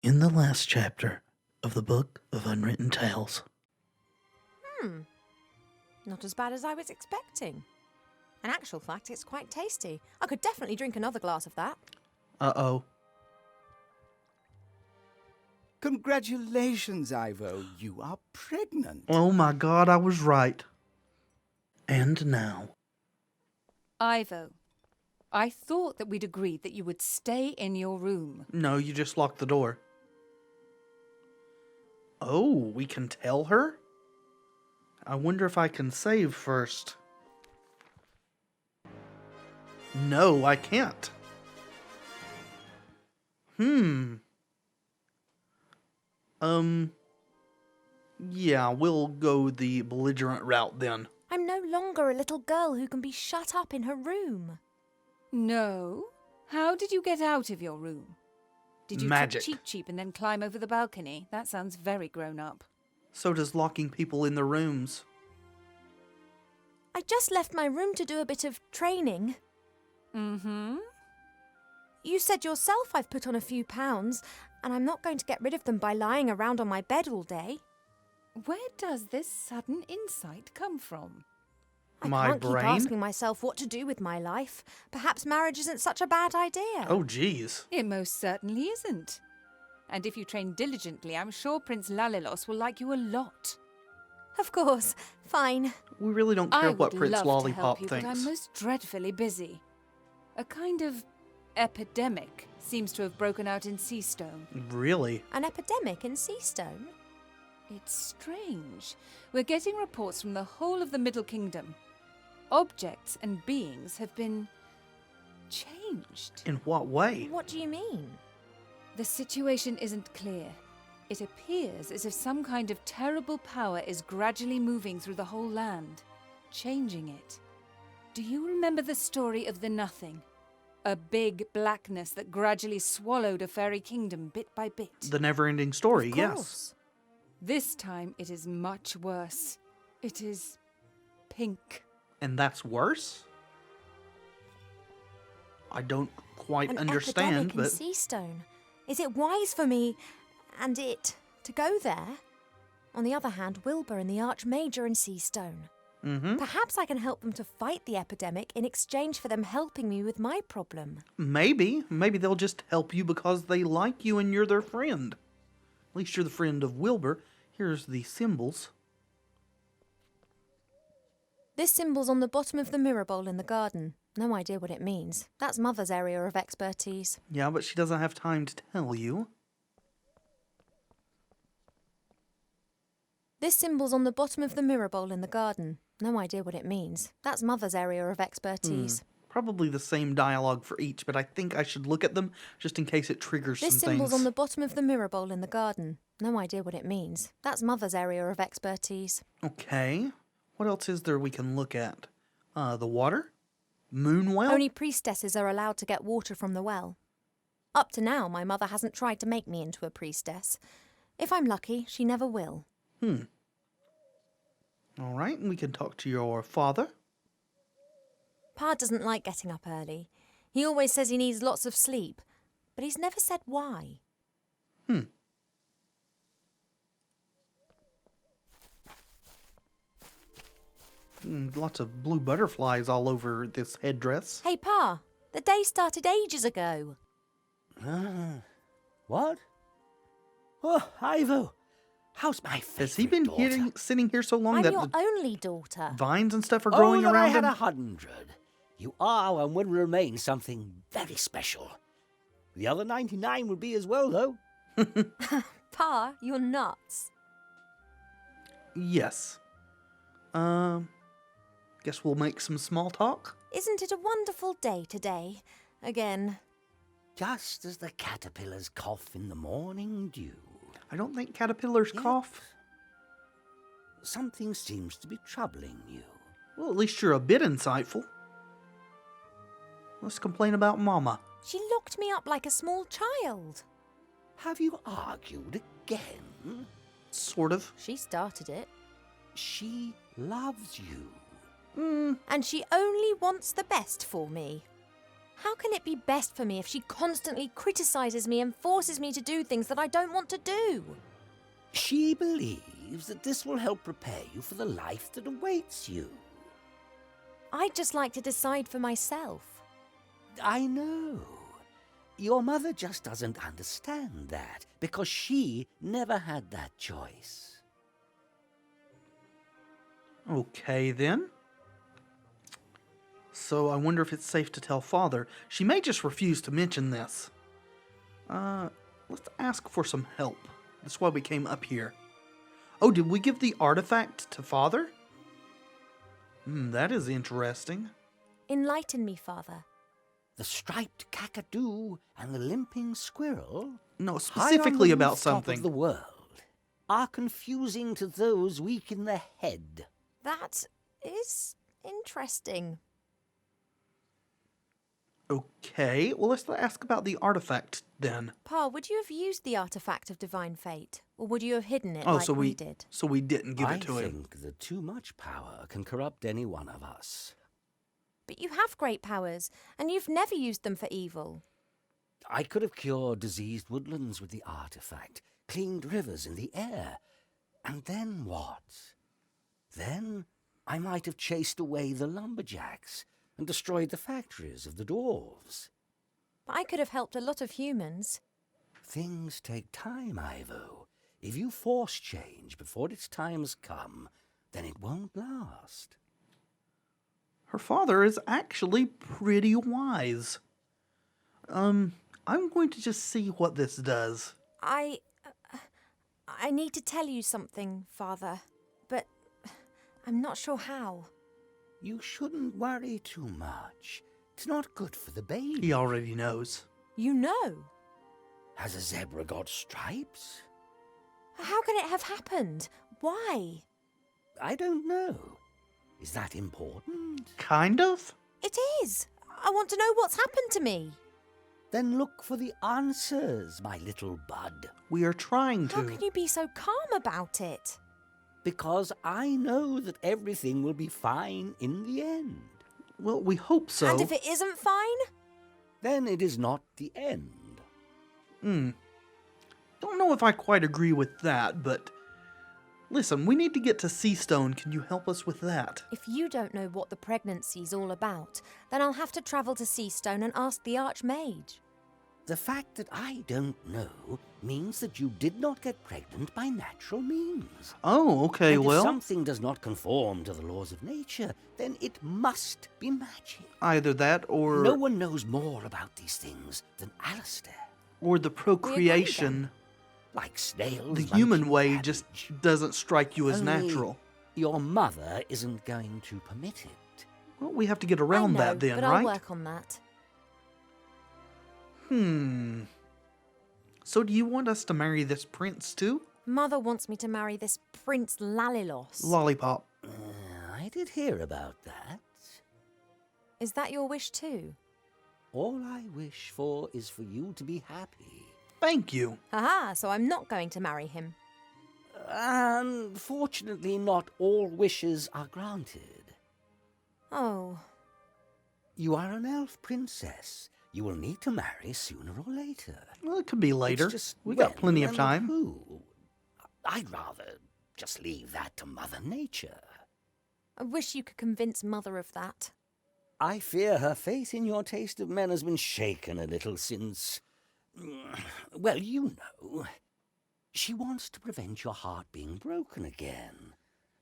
In the last chapter of the Book of Unwritten Tales. Not as bad as I was expecting. In actual fact, it's quite tasty. I could definitely drink another glass of that. Uh-oh. Congratulations, Ivo. You are pregnant. Oh my god, I was right. And now. Ivo, I thought that we'd agreed that you would stay in your room. No, you just locked the door. Oh, we can tell her? I wonder if I can save first. No, I can't. Yeah, we'll go the belligerent route then. I'm no longer a little girl who can be shut up in her room. No? How did you get out of your room? Did you Magic. trick cheap and then climb over the balcony? That sounds very grown up. So does locking people in their rooms. I just left my room to do a bit of training. Mm-hmm. You said yourself I've put on a few pounds, and I'm not going to get rid of them by lying around on my bed all day. Where does this sudden insight come from? I My can't brain? keep asking myself what to do with my life. Perhaps marriage isn't such a bad idea. Oh, jeez. It most certainly isn't. And if you train diligently, I'm sure Prince Lalilos will like you a lot. Of course. Fine. We really don't care I what would Prince love to Lollipop help you, thinks. but I'm most dreadfully busy. A kind of epidemic seems to have broken out in Seastone. Really? An epidemic in Seastone? It's strange. We're getting reports from the whole of the Middle Kingdom. Objects and beings have been changed. In what way? What do you mean? The situation isn't clear. It appears as if some kind of terrible power is gradually moving through the whole land, changing it. Do you remember the story of the Nothing? A big blackness that gradually swallowed a fairy kingdom bit by bit. The never-ending story, Of yes. course. This time it is much worse. It is pink. And that's worse? I don't quite An understand, epidemic in but... Seastone. Is it wise for me and it to go there? On the other hand, Wilbur and the Archmajor in Seastone. Perhaps I can help them to fight the epidemic in exchange for them helping me with my problem. Maybe. Maybe they'll just help you because they like you and you're their friend. At least you're the friend of Wilbur. Here's the symbols. This symbol's on the bottom of the mirror bowl in the garden. No idea what it means. That's Mother's area of expertise. Yeah, but she doesn't have time to tell you. This symbol's on the bottom of the mirror bowl in the garden. No idea what it means. That's Mother's area of expertise. Probably the same dialogue for each, but I think I should look at them just in case it triggers This some symbol's things. on the bottom of the mirror bowl in the garden. No idea what it means. That's Mother's area of expertise. Okay. What else is there we can look at? The water? Moon well? Only priestesses are allowed to get water from the well. Up to now, my mother hasn't tried to make me into a priestess. If I'm lucky, she never will. All right, we can talk to your father. Pa doesn't like getting up early. He always says he needs lots of sleep, but he's never said why. Lots of blue butterflies all over this headdress. Hey, Pa, the day started ages ago. What? Oh, Ivo. How's my favorite Has he been daughter? sitting here so long I'm that your the only daughter. vines and stuff are growing that I around had him? 100. You are and will remain something very special. The other 99 will be as well, though. Pa, you're nuts. Yes. Guess we'll make some small talk. Isn't it a wonderful day today? Again. Just as the caterpillars cough in the morning dew. I don't think caterpillars Yep. cough. Something seems to be troubling you. Well, at least you're a bit insightful. Let's complain about Mama. She locked me up like a small child. Have you argued again? Sort of. She started it. She loves you. And she only wants the best for me. How can it be best for me if she constantly criticizes me and forces me to do things that I don't want to do? She believes that this will help prepare you for the life that awaits you. I'd just like to decide for myself. I know. Your mother just doesn't understand that, because she never had that choice. Okay, then. So I wonder if it's safe to tell Father. She may just refuse to mention this. Let's ask for some help. That's why we came up here. Oh, did we give the artifact to Father? That is interesting. Enlighten me, Father. The striped kakadu and the limping squirrel, No, high on specifically the about rooftop something. of the world, are confusing to those weak in the head. That is interesting. Okay, well, let's ask about the artifact then. Pa, would you have used the artifact of divine fate? Or would you have hidden it Oh, like so we did? So we didn't give it to I him. think that too much power can corrupt any one of us. But you have great powers, and you've never used them for evil. I could have cured diseased woodlands with the artifact, cleaned rivers in the air. And then what? Then I might have chased away the lumberjacks and destroyed the factories of the dwarves. But I could have helped a lot of humans. Things take time, Ivo. If you force change before its time has come, then it won't last. Her father is actually pretty wise. I'm going to just see what this does. I need to tell you something, Father. But I'm not sure how. You shouldn't worry too much. It's not good for the baby. He already knows. You know. Has a zebra got stripes? How can it have happened? Why? I don't know. Is that important? Kind of? It is. I want to know what's happened to me. Then look for the answers, my little bud. We are trying How to. can you be so calm about it? Because I know that everything will be fine in the end. Well, we hope so. And if it isn't fine? Then it is not the end. Don't know if I quite agree with that, but... Listen, we need to get to Seastone. Can you help us with that? If you don't know what the pregnancy's all about, then I'll have to travel to Seastone and ask the Archmage. The fact that I don't know means that you did not get pregnant by natural means. Oh, okay, And well... if something does not conform to the laws of nature, then it must be magic. Either that or... No one knows more about these things than Alistair. Or the procreation. Like snails, The human munching way cabbage. just doesn't strike you as Only natural. Your mother isn't going to permit it. Well, we have to get around I know, that then, but right? I'll work on that. So do you want us to marry this prince too? Mother wants me to marry this Prince Lalilos. Lollipop. I did hear about that. Is that your wish too? All I wish for is for you to be happy. Thank you. Haha, so I'm not going to marry him. Unfortunately, not all wishes are granted. Oh, You are an elf princess. You will need to marry sooner or later. Well, it could be later. It's just We got when plenty of and time. Who? I'd rather just leave that to Mother Nature. I wish you could convince Mother of that. I fear her faith in your taste of men has been shaken a little since... Well, you know. She wants to prevent your heart being broken again.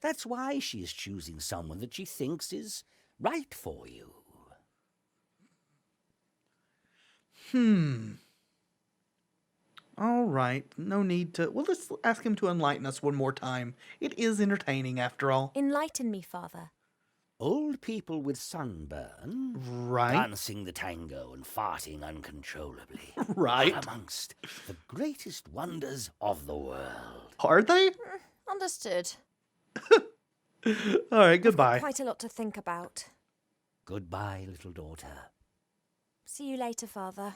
That's why she is choosing someone that she thinks is right for you. All right. No need to... Well, let's ask him to enlighten us one more time. It is entertaining, after all. Enlighten me, Father. Old people with sunburn, Right. dancing the tango and farting uncontrollably, Right. are amongst the greatest wonders of the world. Are they? Understood. All right, goodbye. Quite a lot to think about. Goodbye, little daughter. See you later, Father.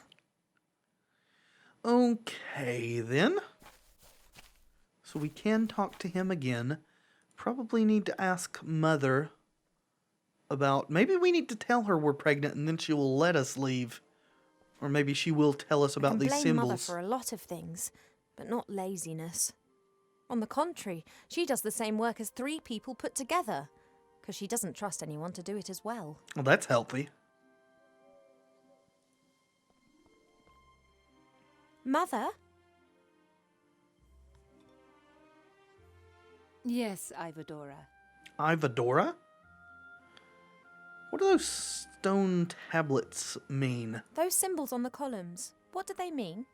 Okay, then. So we can talk to him again. Probably need to ask Mother about maybe we need to tell her we're pregnant and then she will let us leave. Or maybe she will tell us about these blame symbols. Mother for a lot of things, but not laziness. On the contrary, she does the same work as 3 people put together, because she doesn't trust anyone to do it as well. Well, that's healthy. Mother? Yes, Ivadora. Ivadora? What do those stone tablets mean? Those symbols on the columns, what do they mean?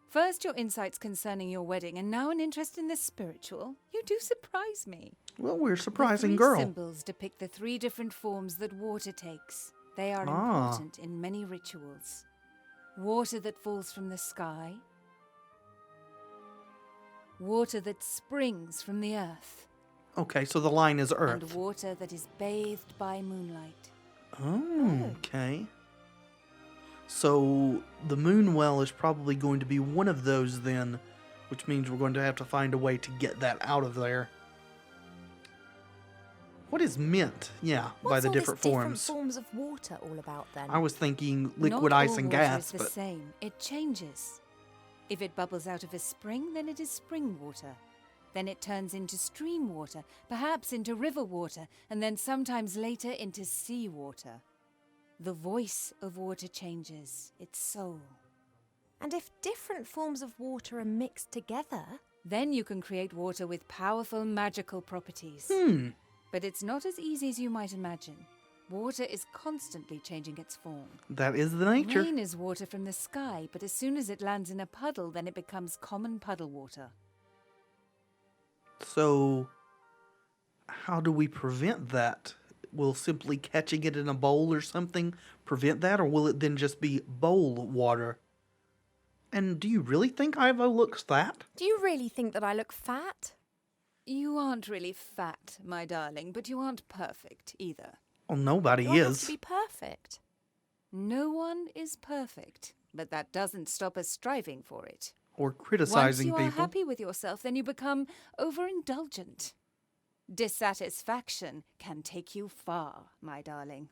First your insights concerning your wedding, and now an interest in the spiritual. You do surprise me. Well, we're a surprising the 3 girl. symbols depict the 3 different forms that water takes. They are important in many rituals. Water that falls from the sky. Water that springs from the earth. Okay, so the line is And Earth. water that is bathed by moonlight. Oh, okay. So the moon well is probably going to be one of those then, which means we're going to have to find a way to get that out of there. What is meant, by What's the all different this forms? different forms of water all about then? I was thinking liquid, Not ice, all and water gas, is the but same. It changes. If it bubbles out of a spring, then it is spring water. Then it turns into stream water, perhaps into river water, and then sometimes later into sea water. The voice of water changes, its soul. And if different forms of water are mixed together... Then you can create water with powerful magical properties. But it's not as easy as you might imagine. Water is constantly changing its form. that is the nature. Rain is water from the sky, but as soon as it lands in a puddle, then it becomes common puddle water. So, how do we prevent that? Will simply catching it in a bowl or something prevent that, or will it then just be bowl water? And do you really think Ivo looks fat? Do you really think that I look fat? You aren't really fat, my darling, but you aren't perfect either. Well, nobody Do I have is. to be perfect? No one is perfect, but that doesn't stop us striving for it. Or Once criticizing you are people. happy with yourself, then you become overindulgent. Dissatisfaction can take you far, my darling.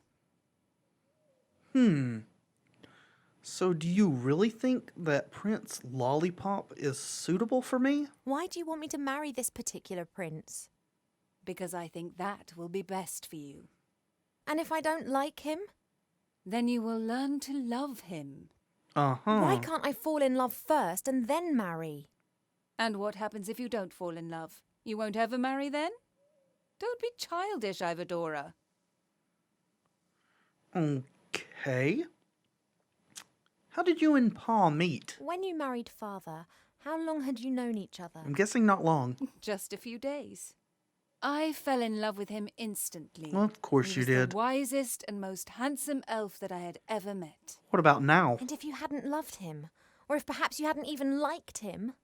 So do you really think that Prince Lollipop is suitable for me? Why do you want me to marry this particular prince? Because I think that will be best for you. And if I don't like him? Then you will learn to love him. Why can't I fall in love first and then marry? And what happens if you don't fall in love? You won't ever marry then? Don't be childish, Ivadora. Okay. How did you and Pa meet? When you married Father, how long had you known each other? I'm guessing not long. Just a few days. I fell in love with him instantly. Well, of course He you was did. the wisest and most handsome elf that I had ever met. What about now? And if you hadn't loved him? Or if perhaps you hadn't even liked him?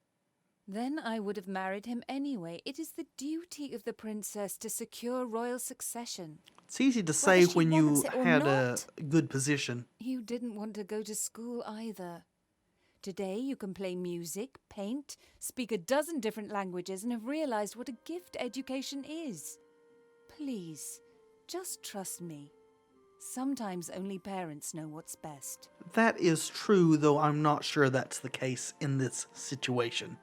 Then I would have married him anyway. It is the duty of the princess to secure royal succession. It's easy to say Whether she when you wants it or had a not. good position. You didn't want to go to school either. Today you can play music, paint, speak a dozen different languages, and have realized what a gift education is. Please, just trust me. Sometimes only parents know what's best. That is true, though I'm not sure that's the case in this situation.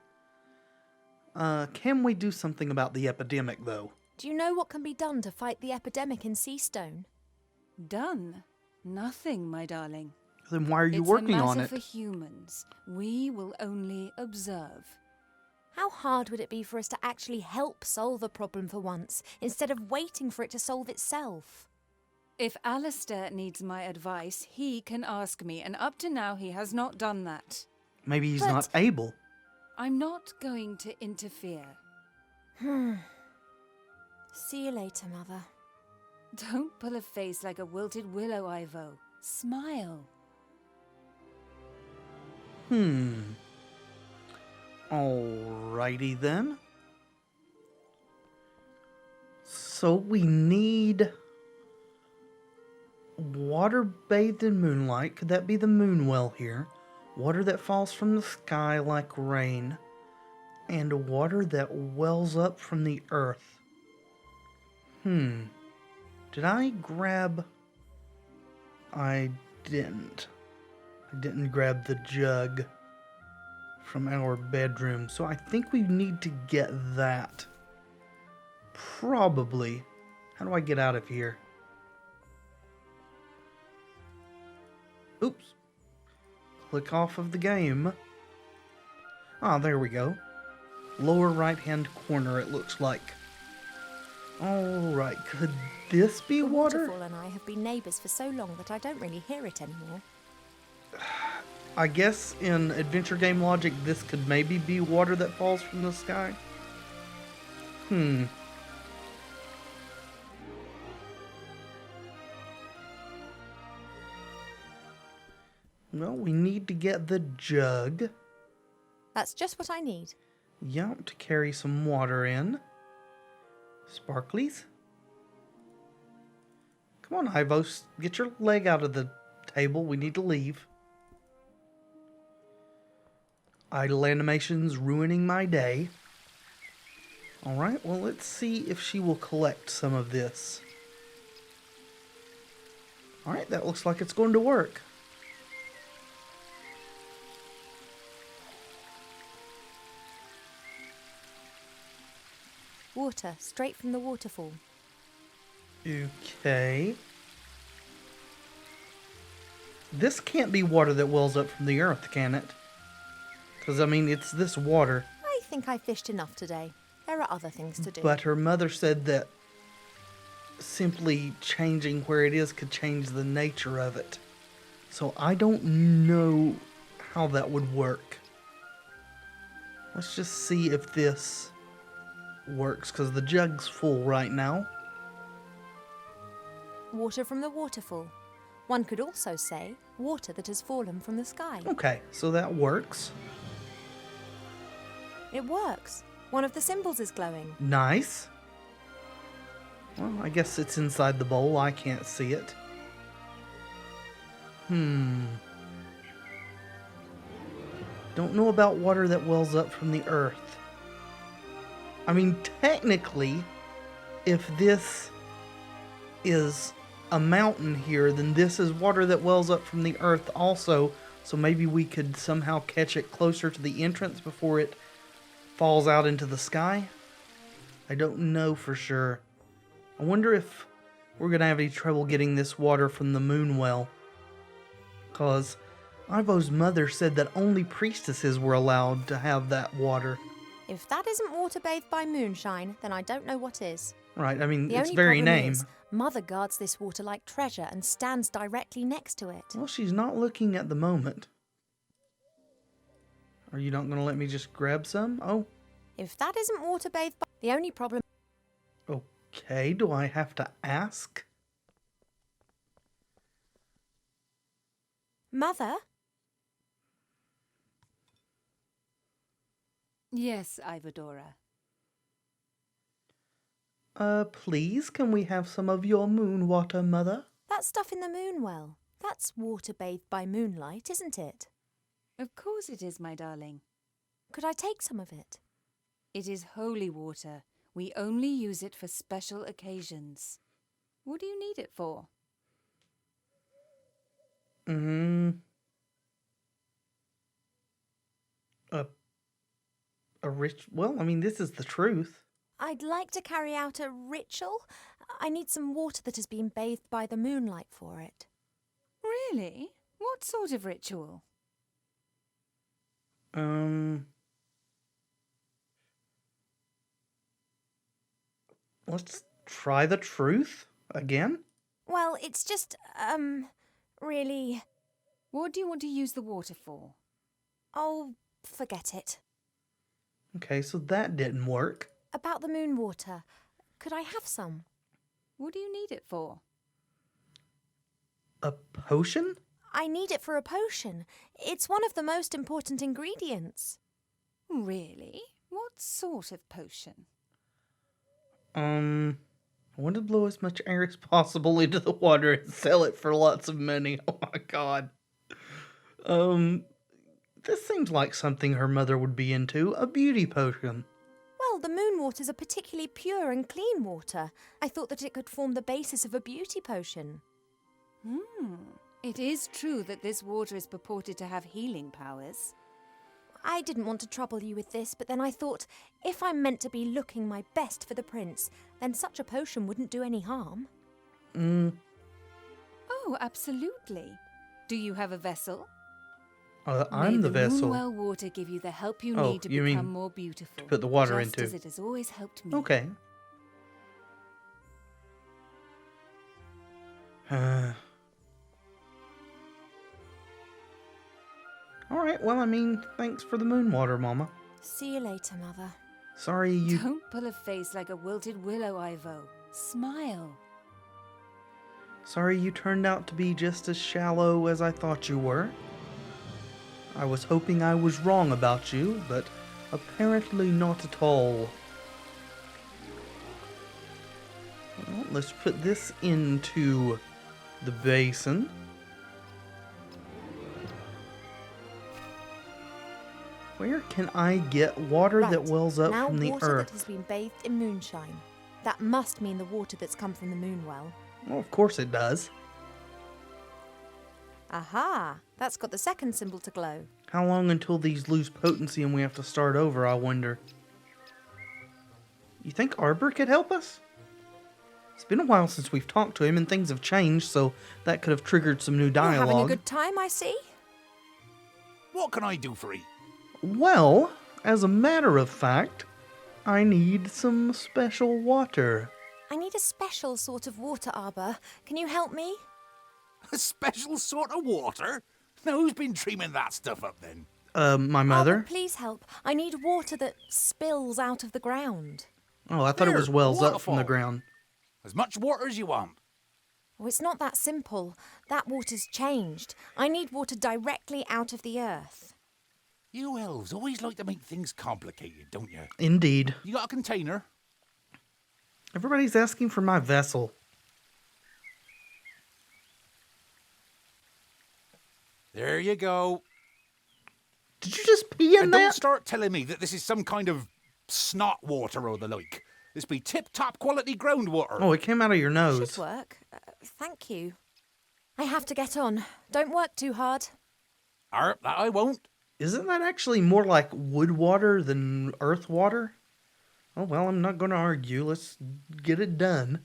Can we do something about the epidemic, though? Do you know what can be done to fight the epidemic in Seastone? Done? Nothing, my darling. Then why are you It's working a matter on it? for humans. We will only observe. How hard would it be for us to actually help solve a problem for once, instead of waiting for it to solve itself? If Alistair needs my advice, he can ask me, and up to now he has not done that. Maybe he's But- not able. I'm not going to interfere. See you later, Mother. Don't pull a face like a wilted willow, Ivo. Smile. Alrighty then. So we need water bathed in moonlight. Could that be the moon well here? Water that falls from the sky like rain. And water that wells up from the earth. Did I grab... I didn't. I didn't grab the jug from our bedroom, so I think we need to get that. Probably. How do I get out of here? Oops. Click off of the game. Ah, there we go. Lower right-hand corner, it looks like. Alright, could this be The water? waterfall and I have been neighbours for so long that I don't really hear it anymore. I guess in adventure game logic, this could maybe be water that falls from the sky. Well, we need to get the jug. That's just what I need. Yup, to carry some water in. Sparklies. Come on, Ivos. Get your leg out of the table. We need to leave. Idle animation's ruining my day. Alright, well, let's see if she will collect some of this. Alright, that looks like it's going to work. Water, straight from the waterfall. Okay. This can't be water that wells up from the earth, can it? Because, I mean, it's this water. I think I fished enough today. There are other things to do. But her mother said that simply changing where it is could change the nature of it. So I don't know how that would work. Let's just see if this works, because the jug's full right now. Water from the waterfall. One could also say water that has fallen from the sky. Okay, so that works. It works. One of the symbols is glowing. Nice. Well, I guess it's inside the bowl. I can't see it. Don't know about water that wells up from the earth. I mean, technically, if this is a mountain here, then this is water that wells up from the earth also. So maybe we could somehow catch it closer to the entrance before it falls out into the sky. I don't know for sure. I wonder if we're going to have any trouble getting this water from the moon well. Because Ivo's mother said that only priestesses were allowed to have that water. If that isn't water bathed by moonshine, then I don't know what is. Right, I mean, The its only very problem name. is, Mother guards this water like treasure and stands directly next to it. Well, she's not looking at the moment. Are you not going to let me just grab some? Oh, If that isn't water bathed by... The only problem... okay. Do I have to ask? Mother? Yes, Ivadora. Please, can we have some of your moon water, Mother? That stuff in the moon well. That's water bathed by moonlight, isn't it? Of course it is, my darling. Could I take some of it? It is holy water. We only use it for special occasions. What do you need it for? A rich... Well, I mean, this is the truth. I'd like to carry out a ritual. I need some water that has been bathed by the moonlight for it. Really? What sort of ritual? Let's try the truth again. Well, it's just, really... What do you want to use the water for? Oh, forget it. Okay, so that didn't work. About the moon water. Could I have some? What do you need it for? A potion? I need it for a potion. It's one of the most important ingredients. Really? What sort of potion? I want to blow as much air as possible into the water and sell it for lots of money. Oh my god. This seems like something her mother would be into. A beauty potion. Well, the moon waters are particularly pure and clean water. I thought that it could form the basis of a beauty potion. It is true that this water is purported to have healing powers. I didn't want to trouble you with this, but then I thought, if I'm meant to be looking my best for the prince, then such a potion wouldn't do any harm. Oh, absolutely. Do you have a vessel? I'm the vessel. May the Moonwell water give you the help you Oh, need to you mean become more beautiful. to put the water just into. as it has always helped me. Okay. Alright, well, I mean, thanks for the moon water, Mama. See you later, Mother. Sorry you... Don't pull a face like a wilted willow, Ivo. Smile. Sorry you turned out to be just as shallow as I thought you were. I was hoping I was wrong about you, but apparently not at all. Well, let's put this into the basin. Where can I get water that wells up now from the water earth? that has been bathed in moonshine. That must mean the water that's come from the moonwell. Well, of course it does. Aha! That's got the second symbol to glow. How long until these lose potency and we have to start over, I wonder? You think Arbor could help us? It's been a while since we've talked to him and things have changed, so that could have triggered some new You're having a dialogue. good time, I see. What can I do for you? Well, as a matter of fact, I need some special water. I need a special sort of water, Arbor. Can you help me? A special sort of water? Now, who's been dreaming that stuff up then? My mother? Arbor, please help. I need water that spills out of the ground. Oh, I thought it was Here, wells up from the waterfall. ground. As much water as you want. Oh, it's not that simple. That water's changed. I need water directly out of the earth. You elves always like to make things complicated, don't you? Indeed. You got a container? Everybody's asking for my vessel. There you go. Did you just pee in And that? don't start telling me that this is some kind of snot water or the like. This be tip-top quality groundwater. Oh, it came out of your nose. Should work. Thank you. I have to get on. Don't work too hard. That I won't. Isn't that actually more like wood water than earth water? Oh, well, I'm not going to argue. Let's get it done.